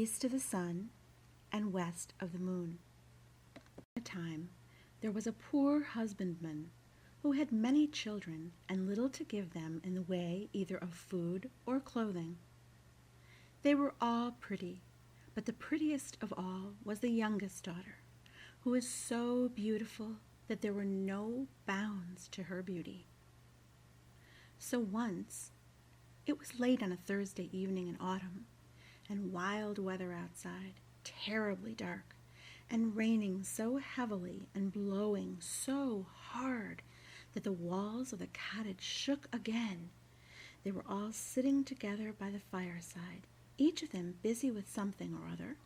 east of the sun and west of the moon. At a time there was a poor husbandman who had many children and little to give them in the way either of food or clothing. They were all pretty, but the prettiest of all was the youngest daughter, who was so beautiful that there were no bounds to her beauty. So once, it was late on a Thursday evening in autumn, and wild weather outside, terribly dark, and raining so heavily and blowing so hard that the walls of the cottage shook again. They were all sitting together by the fireside, each of them busy with something or other,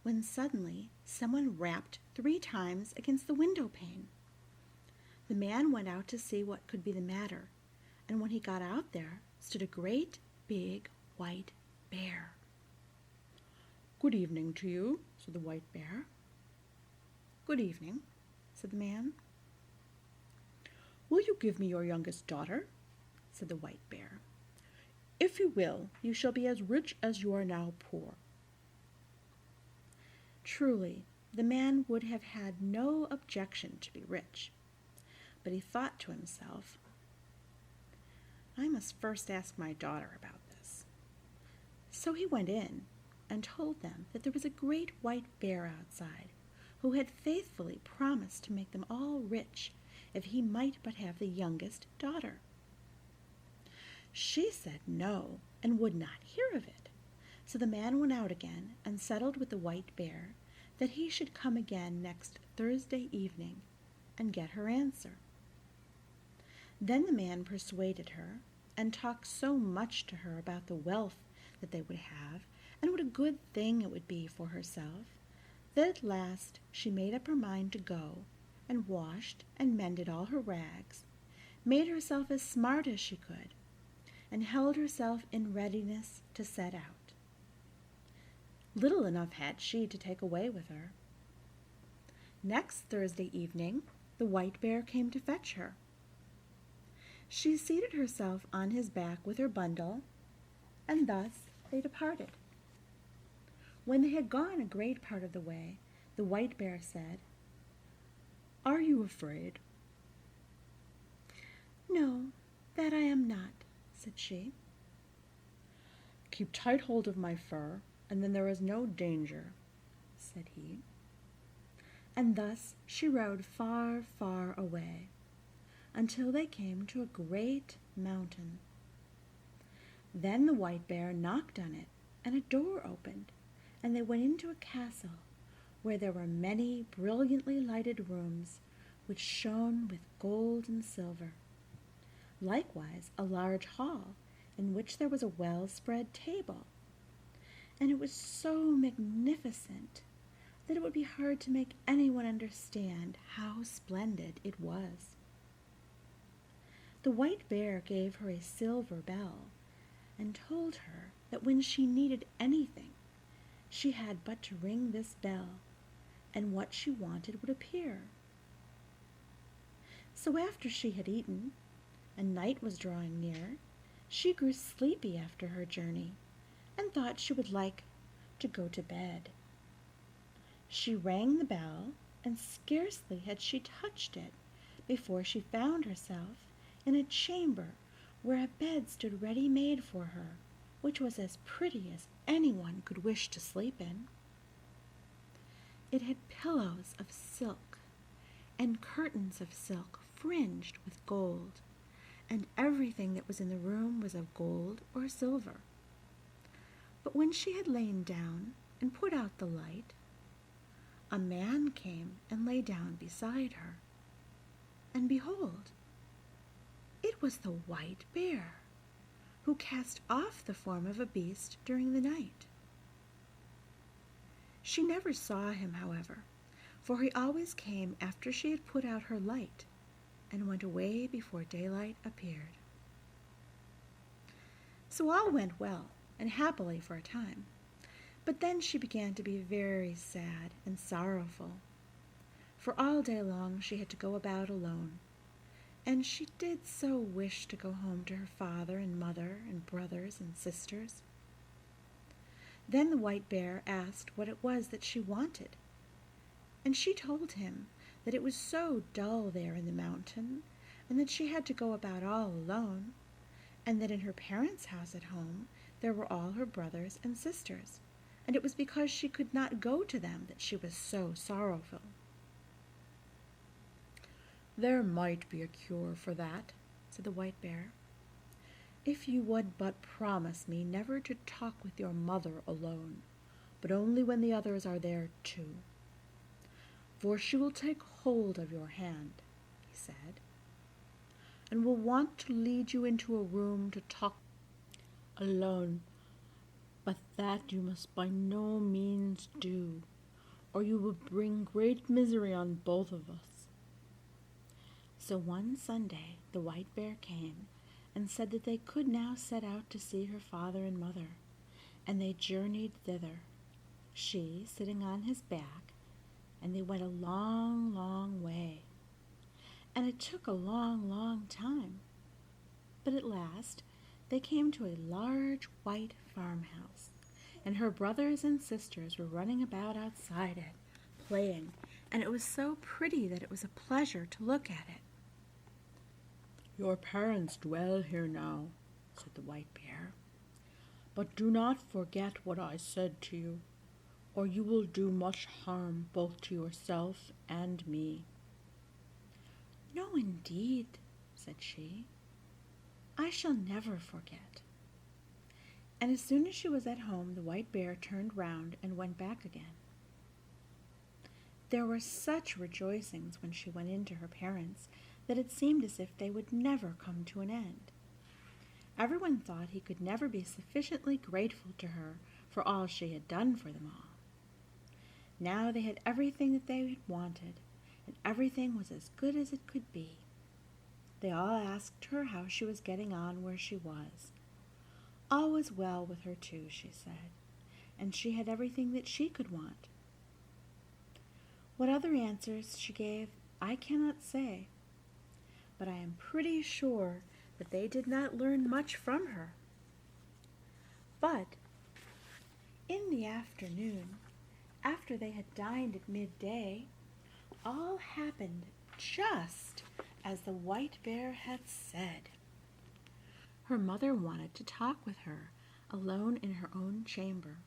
when suddenly someone rapped 3 times against the window pane. The man went out to see what could be the matter, and when he got out there stood a great big white bear. "Good evening to you," said the white bear. "Good evening," said the man. "Will you give me your youngest daughter?" said the white bear. "If you will, you shall be as rich as you are now poor." Truly, the man would have had no objection to be rich, but he thought to himself, "I must first ask my daughter about this." So he went in and told them that there was a great white bear outside, who had faithfully promised to make them all rich if he might but have the youngest daughter. She said no, and would not hear of it. So the man went out again and settled with the white bear that he should come again next Thursday evening and get her answer. Then the man persuaded her and talked so much to her about the wealth that they would have and what a good thing it would be for herself, that at last she made up her mind to go, and washed and mended all her rags, made herself as smart as she could, and held herself in readiness to set out. Little enough had she to take away with her. Next Thursday evening the white bear came to fetch her. She seated herself on his back with her bundle, and thus they departed. When they had gone a great part of the way, the white bear said, "Are you afraid?" "No, that I am not," said she. "Keep tight hold of my fur, and then there is no danger," said he. And thus she rode far, far away, until they came to a great mountain. Then the white bear knocked on it, and a door opened, and they went into a castle where there were many brilliantly lighted rooms which shone with gold and silver. Likewise a large hall in which there was a well-spread table, and it was so magnificent that it would be hard to make anyone understand how splendid it was. The white bear gave her a silver bell and told her that when she needed anything, she had but to ring this bell, and what she wanted would appear. So after she had eaten, and night was drawing near, she grew sleepy after her journey, and thought she would like to go to bed. She rang the bell, and scarcely had she touched it before she found herself in a chamber where a bed stood ready made for her, which was as pretty as anyone could wish to sleep in. It had pillows of silk, and curtains of silk fringed with gold, and everything that was in the room was of gold or silver. But when she had lain down and put out the light, a man came and lay down beside her, and behold, it was the white bear, who cast off the form of a beast during the night. She never saw him, however, for he always came after she had put out her light, and went away before daylight appeared. So all went well and happily for a time, but then she began to be very sad and sorrowful, for all day long she had to go about alone, and she did so wish to go home to her father and mother and brothers and sisters. Then the white bear asked what it was that she wanted, and she told him that it was so dull there in the mountain, and that she had to go about all alone, and that in her parents' house at home there were all her brothers and sisters, and it was because she could not go to them that she was so sorrowful. "There might be a cure for that," said the white bear, "if you would but promise me never to talk with your mother alone, but only when the others are there too. For she will take hold of your hand," he said, "and will want to lead you into a room to talk alone, but that you must by no means do, or you will bring great misery on both of us." So one Sunday the white bear came and said that they could now set out to see her father and mother, and they journeyed thither, she sitting on his back, and they went a long, long way, and it took a long, long time, but at last they came to a large white farmhouse, and her brothers and sisters were running about outside it, playing, and it was so pretty that it was a pleasure to look at it. "Your parents dwell here now," said the white bear, "but do not forget what I said to you, or you will do much harm both to yourself and me." "No, indeed," said she, "I shall never forget." And as soon as she was at home, the white bear turned round and went back again. There were such rejoicings when she went in to her parents that it seemed as if they would never come to an end. Everyone thought he could never be sufficiently grateful to her for all she had done for them all. Now they had everything that they had wanted, and everything was as good as it could be. They all asked her how she was getting on where she was. All was well with her too, she said, and she had everything that she could want. What other answers she gave, I cannot say, but I am pretty sure that they did not learn much from her. But in the afternoon, after they had dined at midday, all happened just as the white bear had said. Her mother wanted to talk with her alone in her own chamber,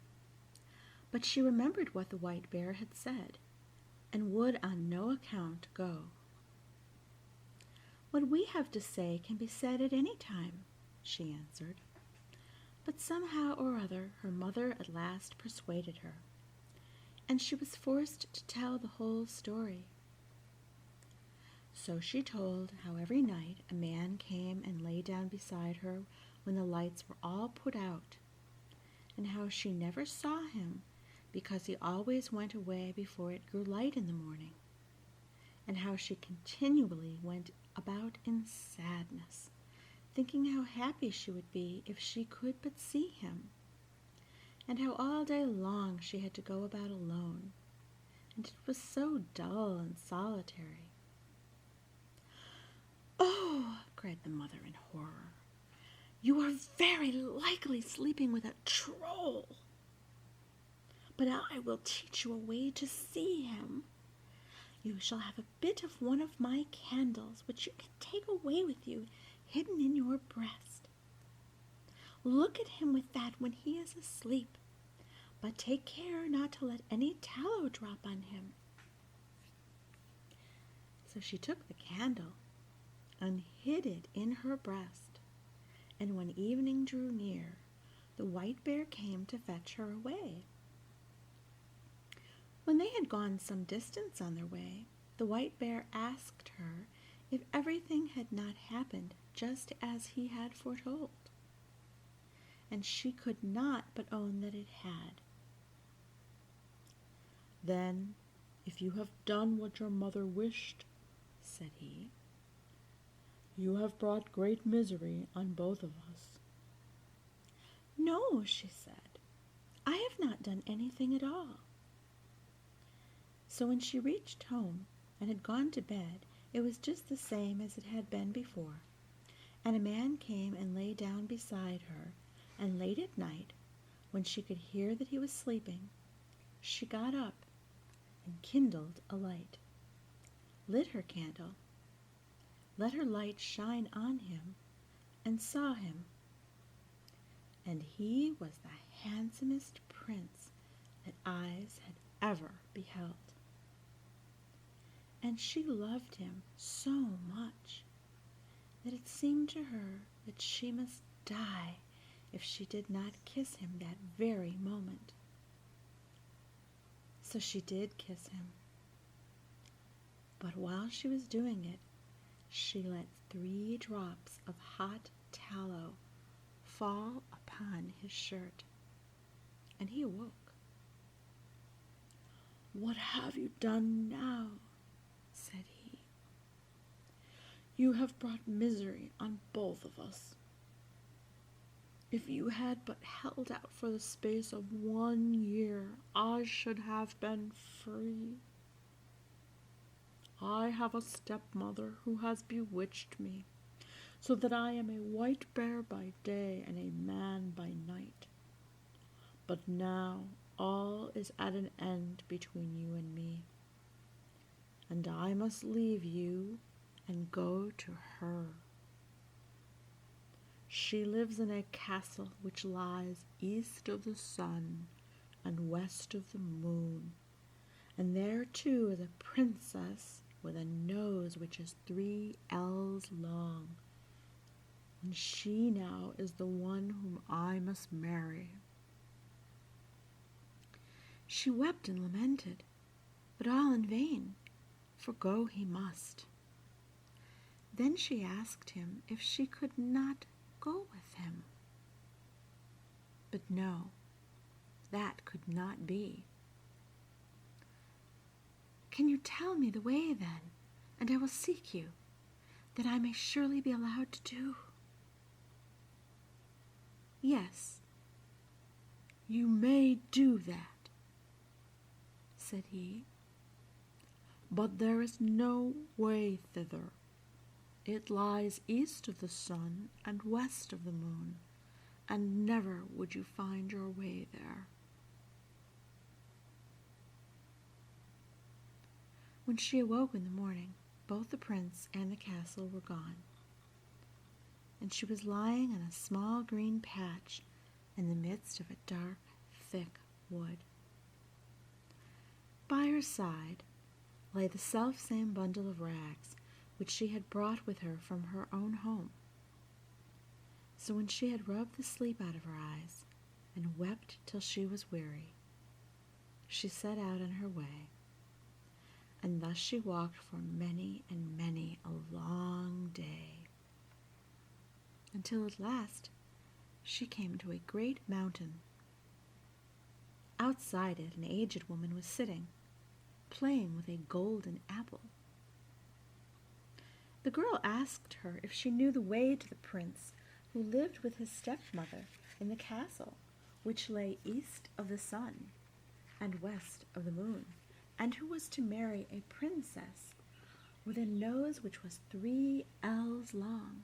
but she remembered what the white bear had said, and would on no account go. "What we have to say can be said at any time," she answered. But somehow or other her mother at last persuaded her, and she was forced to tell the whole story. So she told how every night a man came and lay down beside her when the lights were all put out, and how she never saw him because he always went away before it grew light in the morning, and how she continually went about in sadness, thinking how happy she would be if she could but see him, and how all day long she had to go about alone, and it was so dull and solitary. "Oh," cried the mother in horror, "you are very likely sleeping with a troll. But I will teach you a way to see him. You shall have a bit of one of my candles, which you can take away with you, hidden in your breast. Look at him with that when he is asleep, but take care not to let any tallow drop on him." So she took the candle and hid it in her breast, and when evening drew near, the white bear came to fetch her away. When they had gone some distance on their way, the white bear asked her if everything had not happened just as he had foretold, and she could not but own that it had. "Then, if you have done what your mother wished," said he, "you have brought great misery on both of us." "No," she said, "I have not done anything at all." So when she reached home and had gone to bed, it was just the same as it had been before, and a man came and lay down beside her, and late at night, When she could hear that he was sleeping, she got up and kindled a light, lit her candle, let her light shine on him, and saw him. And he was the handsomest prince that eyes had ever beheld. And she loved him so much that it seemed to her that she must die if she did not kiss him that very moment. So she did kiss him. But while she was doing it, she let 3 drops of hot tallow fall upon his shirt, and he awoke. "What have you done now?" said he. "You have brought misery on both of us. If you had but held out for the space of 1 year, I should have been free. I have a stepmother who has bewitched me, so that I am a white bear by day and a man by night. But now all is at an end between you and me, and I must leave you and go to her. She lives in a castle which lies east of the sun and west of the moon, and there too is a princess with a nose which is 3 ells long, and she now is the one whom I must marry." She wept and lamented, but all in vain, for go he must. Then she asked him if she could not go with him. But no, that could not be. "Can you tell me the way, then, and I will seek you, that I may surely be allowed to do?" "Yes, you may do that," said he, "but there is no way thither. It lies east of the sun and west of the moon, and never would you find your way there." When she awoke in the morning, both the prince and the castle were gone, and she was lying on a small green patch in the midst of a dark, thick wood. By her side lay the self-same bundle of rags which she had brought with her from her own home. So when she had rubbed the sleep out of her eyes and wept till she was weary, she set out on her way, and thus she walked for many and many a long day, until at last she came to a great mountain. Outside it an aged woman was sitting, playing with a golden apple. The girl asked her if she knew the way to the prince who lived with his stepmother in the castle which lay east of the sun and west of the moon, and who was to marry a princess with a nose which was 3 ells long.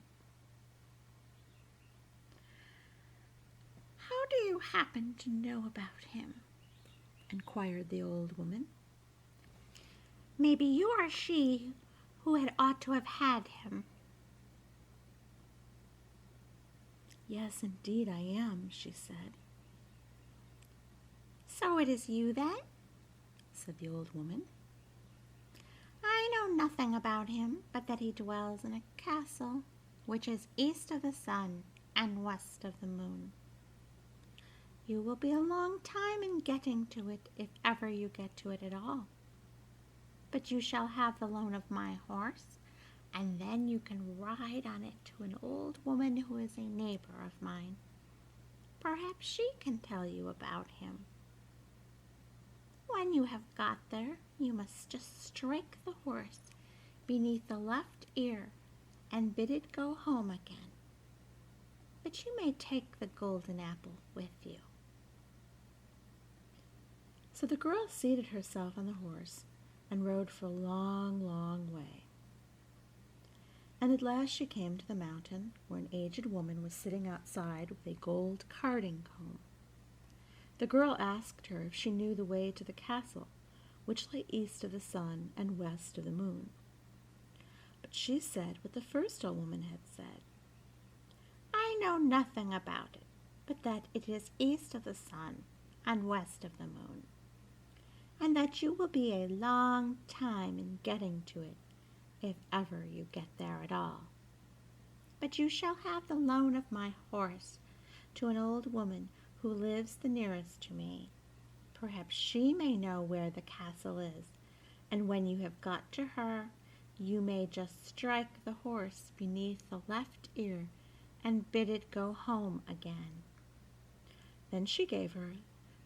"How do you happen to know about him?" inquired the old woman. "Maybe you are she who had ought to have had him." "Yes, indeed I am," she said. "So it is you, then?" said the old woman. "I know nothing about him but that he dwells in a castle which is east of the sun and west of the moon. You will be a long time in getting to it, if ever you get to it at all. But you shall have the loan of my horse, and then you can ride on it to an old woman who is a neighbor of mine. Perhaps she can tell you about him. When you have got there, you must just strike the horse beneath the left ear and bid it go home again. But you may take the golden apple with you." So the girl seated herself on the horse and rode for a long, long way. And at last she came to the mountain where an aged woman was sitting outside with a gold carding comb. The girl asked her if she knew the way to the castle, which lay east of the sun and west of the moon. But she said what the first old woman had said. "I know nothing about it, but that it is east of the sun and west of the moon, and that you will be a long time in getting to it, if ever you get there at all. But you shall have the loan of my horse to an old woman who lives the nearest to me. Perhaps she may know where the castle is, and when you have got to her, you may just strike the horse beneath the left ear and bid it go home again." Then she gave her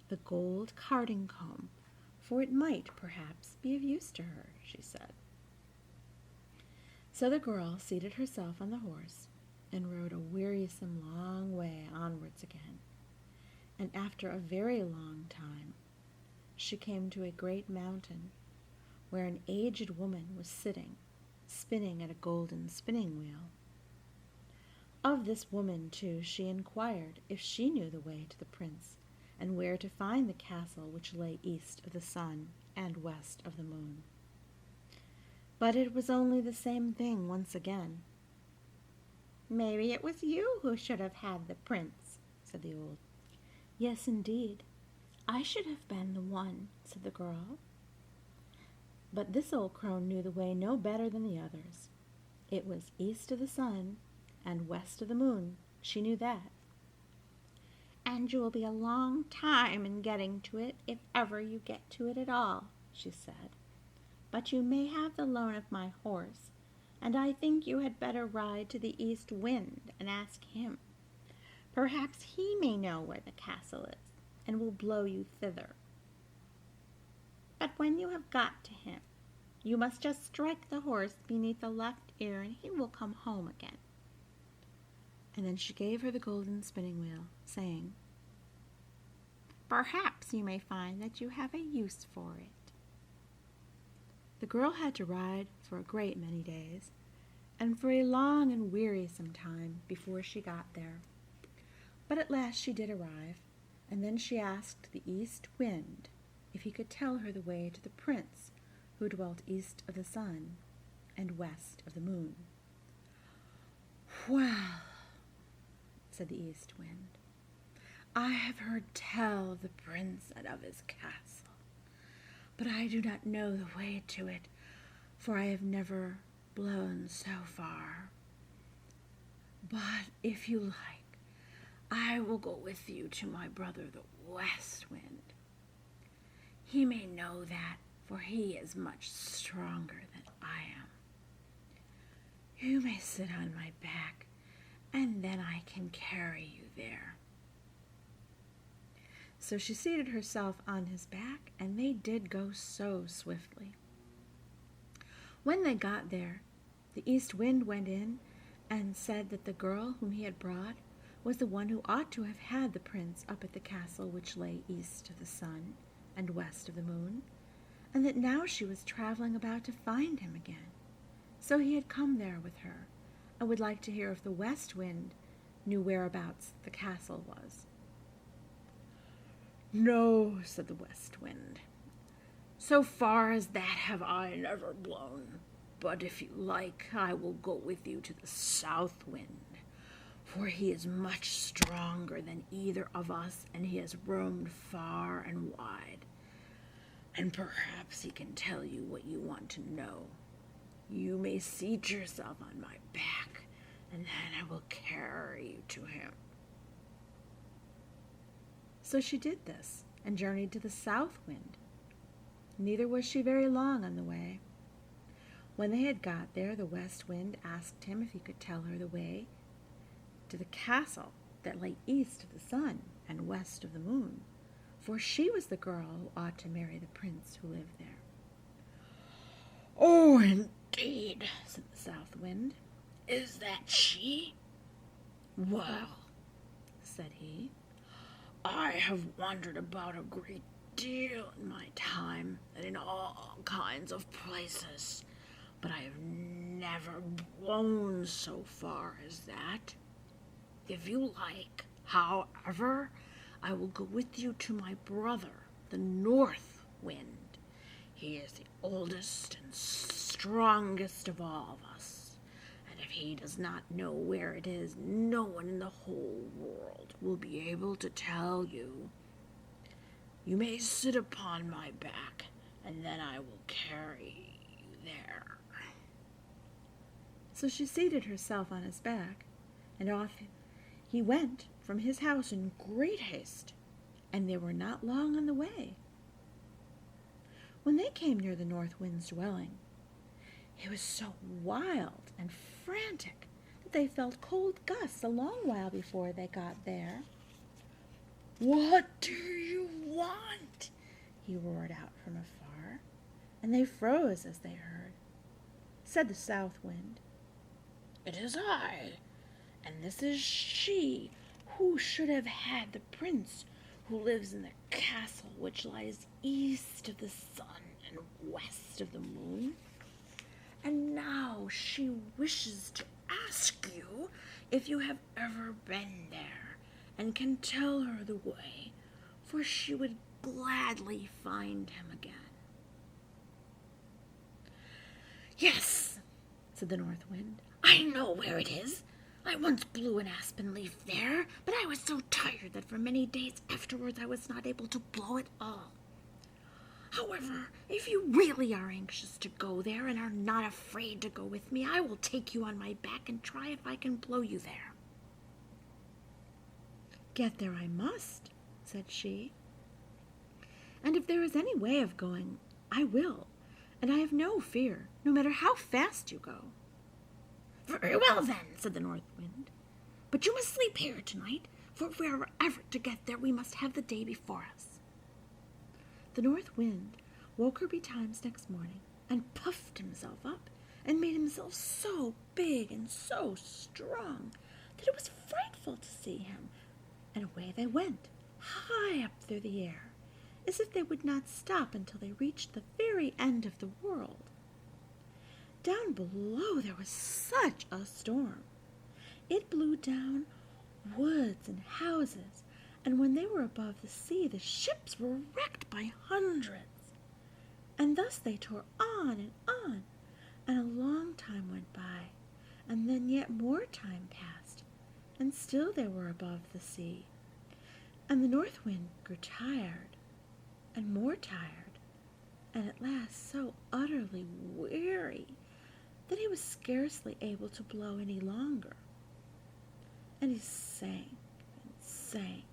the gold carding comb, for it might, perhaps, be of use to her, she said. So the girl seated herself on the horse and rode a wearisome long way onwards again, and after a very long time she came to a great mountain where an aged woman was sitting, spinning at a golden spinning wheel. Of this woman, too, she inquired if she knew the way to the prince, and where to find the castle which lay east of the sun and west of the moon. But it was only the same thing once again. "Maybe it was you who should have had the prince," said the old. "Yes, indeed, I should have been the one," said the girl. But this old crone knew the way no better than the others. It was east of the sun and west of the moon, she knew that. "And you will be a long time in getting to it, if ever you get to it at all," she said. "But you may have the loan of my horse, and I think you had better ride to the east wind and ask him. Perhaps he may know where the castle is, and will blow you thither. But when you have got to him, you must just strike the horse beneath the left ear, and he will come home again." And then she gave her the golden spinning wheel, saying, "Perhaps you may find that you have a use for it." The girl had to ride for a great many days, and for a long and wearisome time before she got there. But at last she did arrive, and then she asked the east wind if he could tell her the way to the prince who dwelt east of the sun and west of the moon. "Well," said the east wind, "I have heard tell of the prince and of his castle, but I do not know the way to it, for I have never blown so far. But if you like, I will go with you to my brother the west wind. He may know that, for he is much stronger than I am. You may sit on my back, and then I can carry you there." So she seated herself on his back, and they did go so swiftly. When they got there, the east wind went in and said that the girl whom he had brought was the one who ought to have had the prince up at the castle which lay east of the sun and west of the moon, and that now she was traveling about to find him again. So he had come there with her, and would like to hear if the west wind knew whereabouts the castle was. "No," said the west wind, "so far as that have I never blown. But if you like, I will go with you to the south wind, for he is much stronger than either of us, and he has roamed far and wide, and perhaps he can tell you what you want to know. You may seat yourself on my back, and then I will carry you to him." So she did this, and journeyed to the south wind. Neither was she very long on the way. When they had got there, the west wind asked him if he could tell her the way to the castle that lay east of the sun and west of the moon, for she was the girl who ought to marry the prince who lived there. "Oh, indeed," said the south wind. "Is that she? Well," said he, "I have wandered about a great deal in my time, and in all kinds of places, but I have never blown so far as that. If you like, however, I will go with you to my brother, the North Wind. He is the oldest and strongest of all of us, and if he does not know where it is, no one in the whole world will be able to tell you. You may sit upon my back, and then I will carry you there." So she seated herself on his back, and off he went from his house in great haste, and they were not long on the way. When they came near the North Wind's dwelling, he was so wild and frantic that they felt cold gusts a long while before they got there. "What do you want?" he roared out from afar, and they froze as they heard. Said the South Wind, "It is I, and this is she who should have had the prince who lives in the castle which lies east of the sun and west of the moon. And now she wishes to ask you if you have ever been there and can tell her the way, for she would gladly find him again." "Yes," said the North Wind, "I know where it is. I once blew an aspen leaf there, but I was so tired that for many days afterwards I was not able to blow at all. However, if you really are anxious to go there and are not afraid to go with me, I will take you on my back and try if I can blow you there." "Get there I must," said she, "and if there is any way of going, I will, and I have no fear, no matter how fast you go." "Very well, then," said the North Wind. "But you must sleep here tonight, for if we are ever to get there, we must have the day before us." The North Wind woke her betimes next morning and puffed himself up and made himself so big and so strong that it was frightful to see him, and away they went, high up through the air, as if they would not stop until they reached the very end of the world. Down below there was such a storm. It blew down woods and houses, and when they were above the sea, the ships were wrecked by hundreds. And thus they tore on, and a long time went by, and then yet more time passed, and still they were above the sea. And the North Wind grew tired, and more tired, and at last so utterly weary that he was scarcely able to blow any longer. And he sank and sank,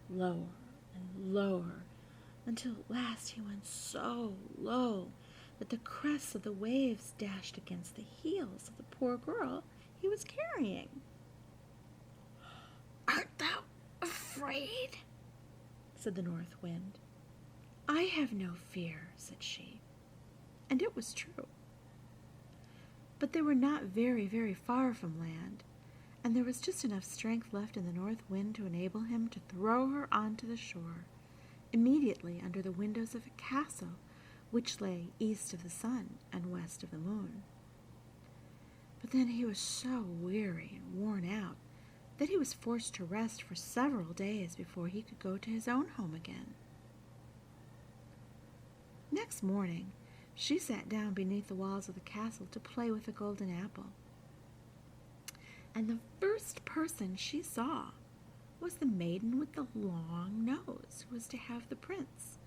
lower and lower, until at last he went so low that the crests of the waves dashed against the heels of the poor girl he was carrying. "Art thou afraid?" said the North Wind. "I have no fear," said she. And it was true. But they were not very, very far from land, and there was just enough strength left in the North Wind to enable him to throw her onto the shore, immediately under the windows of a castle which lay east of the sun and west of the moon. But then he was so weary and worn out that he was forced to rest for several days before he could go to his own home again. Next morning, she sat down beneath the walls of the castle to play with the golden apple. And the first person she saw was the maiden with the long nose who was to have the prince.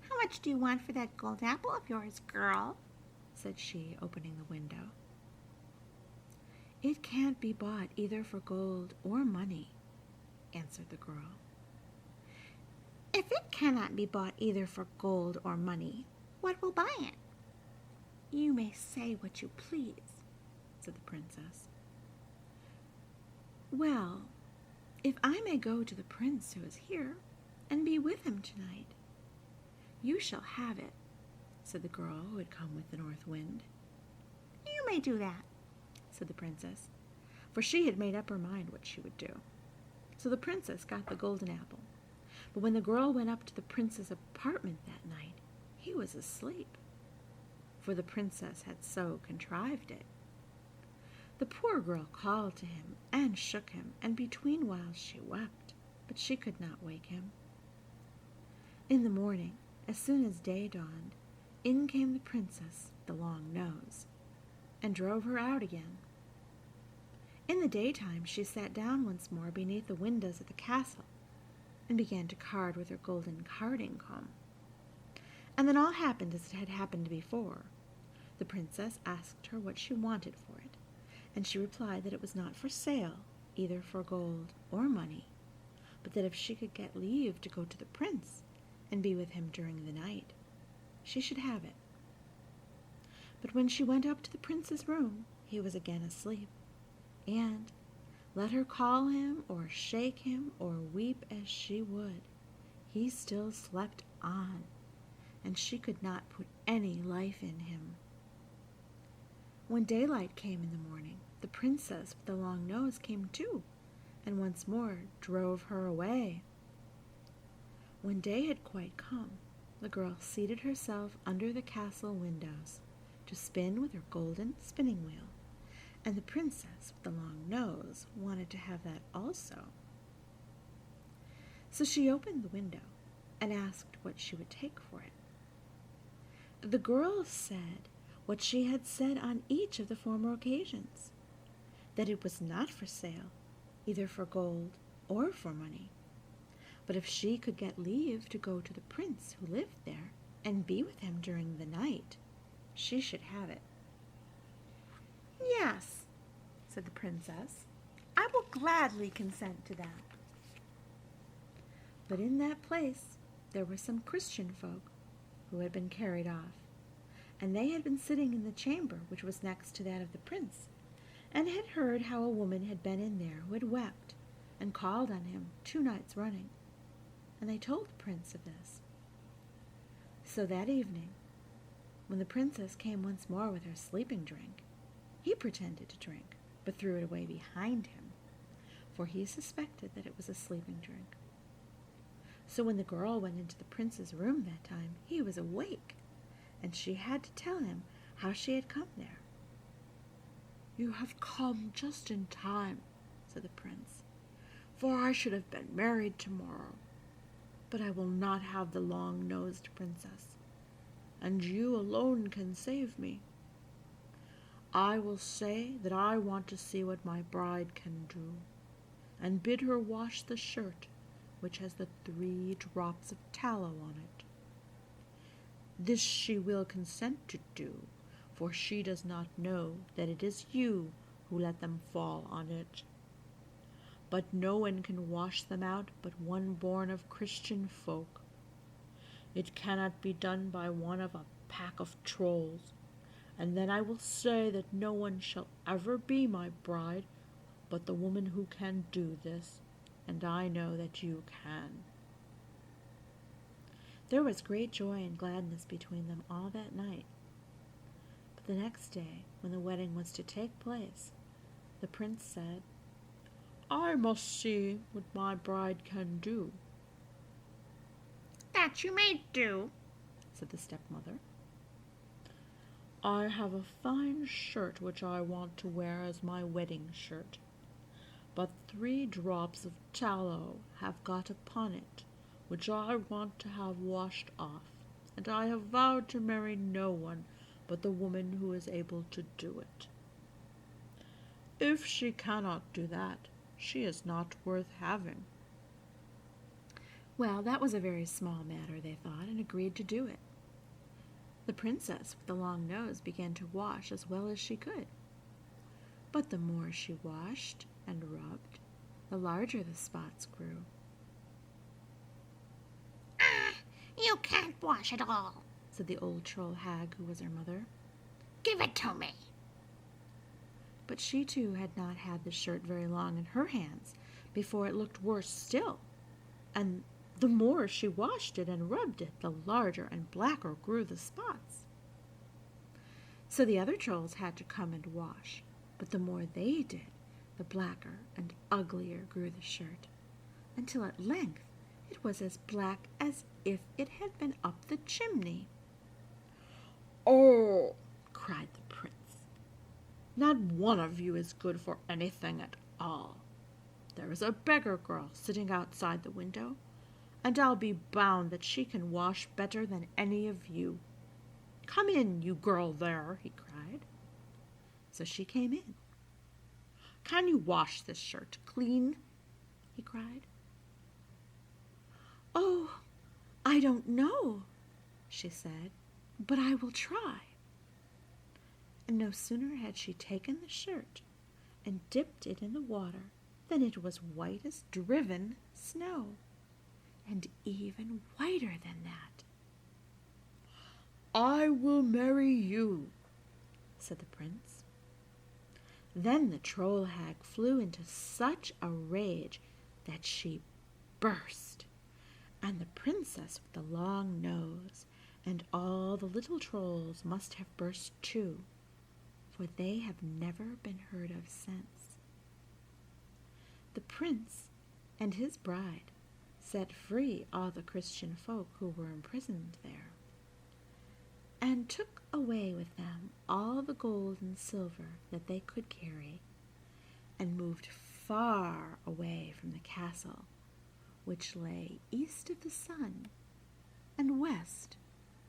"How much do you want for that gold apple of yours, girl?" said she, opening the window. "It can't be bought either for gold or money," answered the girl. "If it cannot be bought either for gold or money, what will buy it?" "You may say what you please," said the princess. "Well, if I may go to the prince who is here and be with him tonight, you shall have it," said the girl who had come with the North Wind. "You may do that," said the princess, for she had made up her mind what she would do. So the princess got the golden apple. But when the girl went up to the prince's apartment that night, he was asleep, for the princess had so contrived it. The poor girl called to him and shook him, and between whiles she wept. but she could not wake him. In the morning, as soon as day dawned, in came the princess, the long nose, and drove her out again. In the daytime she sat down once more beneath the windows of the castle, and began to card with her golden carding comb. And then all happened as it had happened before. The princess asked her what she wanted for it, and she replied that it was not for sale, either for gold or money, but that if she could get leave to go to the prince and be with him during the night, she should have it. But when she went up to the prince's room, he was again asleep, and let her call him or shake him or weep as she would, he still slept on, and she could not put any life in him. When daylight came in the morning, the princess with the long nose came too, and once more drove her away. When day had quite come, the girl seated herself under the castle windows to spin with her golden spinning wheel, and the princess with the long nose wanted to have that also. So she opened the window and asked what she would take for it. The girl said what she had said on each of the former occasions, that it was not for sale, either for gold or for money, but if she could get leave to go to the prince who lived there and be with him during the night, she should have it. "Yes," said the princess, "I will gladly consent to that." But in that place there were some Christian folk who had been carried off, and they had been sitting in the chamber which was next to that of the prince, and had heard how a woman had been in there who had wept and called on him 2 nights running, and they told the prince of this. So that evening, when the princess came once more with her sleeping drink, he pretended to drink, but threw it away behind him, for he suspected that it was a sleeping drink. So when the girl went into the prince's room that time, he was awake, and she had to tell him how she had come there. "You have come just in time," said the prince, "for I should have been married tomorrow. But I will not have the long-nosed princess, and you alone can save me. I will say that I want to see what my bride can do, and bid her wash the shirt which has the 3 drops of tallow on it. This she will consent to do, for she does not know that it is you who let them fall on it. But no one can wash them out but one born of Christian folk. It cannot be done by one of a pack of trolls, and then I will say that no one shall ever be my bride but the woman who can do this, and I know that you can." There was great joy and gladness between them all that night. But the next day, when the wedding was to take place, the prince said, "I must see what my bride can do." "That you may do," said the stepmother. "I have a fine shirt which I want to wear as my wedding shirt, but 3 drops of tallow have got upon it, which I want to have washed off, and I have vowed to marry no one but the woman who is able to do it. If she cannot do that, she is not worth having." Well, that was a very small matter, they thought, and agreed to do it. The princess with the long nose began to wash as well as she could. But the more she washed and rubbed, the larger the spots grew. "You can't wash it all," said the old troll hag who was her mother. "Give it to me." But she too had not had the shirt very long in her hands before it looked worse still, and the more she washed it and rubbed it, the larger and blacker grew the spots. So the other trolls had to come and wash, but the more they did, the blacker and uglier grew the shirt, until at length it was as black as if it had been up the chimney. "Oh," cried the prince, "not one of you is good for anything at all. there is a beggar girl sitting outside the window, and I'll be bound that she can wash better than any of you. Come in, you girl there, he cried. So she came in. Can you wash this shirt clean? He cried. Oh, I don't know, she said, but I will try. And no sooner had she taken the shirt and dipped it in the water than it was white as driven snow, and even whiter than that. I will marry you, said the prince. Then the troll hag flew into such a rage that she burst, and the princess with the long nose and all the little trolls must have burst too, for they have never been heard of since. The prince and his bride set free all the Christian folk who were imprisoned there, and took away with them all the gold and silver that they could carry, and moved far away from the castle, which lay east of the sun and west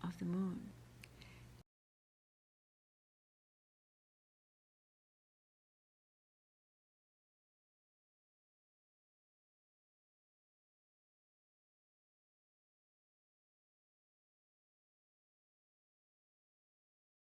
of the moon.